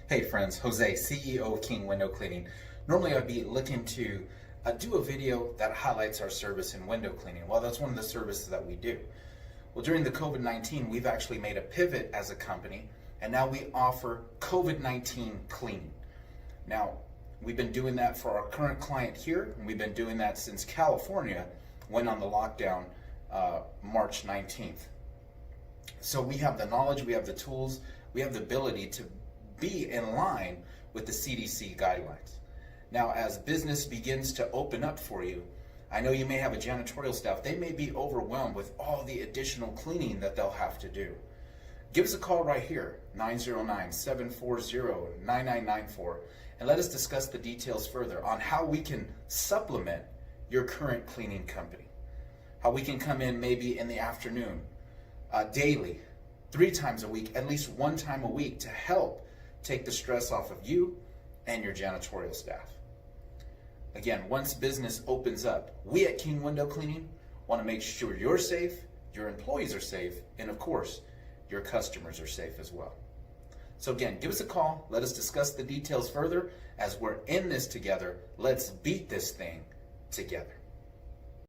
Hey friends, Jose, CEO of King Window Cleaning. Normally I'd be looking to do a video that highlights our service in window cleaning. Well, that's one of the services that we do. Well, during the COVID-19, we've actually made a pivot as a company, and now we offer COVID-19 cleaning. Now, we've been doing that for our current client here, and we've been doing that since California went on the lockdown March 19th. So we have the knowledge, we have the tools, we have the ability to be in line with the CDC guidelines. Now, as business begins to open up for you, I know you may have a janitorial staff. They may be overwhelmed with all the additional cleaning that they'll have to do. Give us a call right here, 909-740-9994, and let us discuss the details further on how we can supplement your current cleaning company. How we can come in maybe in the afternoon, daily, 3 times a week, at least 1 time a week, to help take the stress off of you and your janitorial staff. Again, once business opens up, we at King Window Cleaning want to make sure you're safe, your employees are safe, and of course, your customers are safe as well. So again, give us a call. Let us discuss the details further. As we're in this together, let's beat this thing together.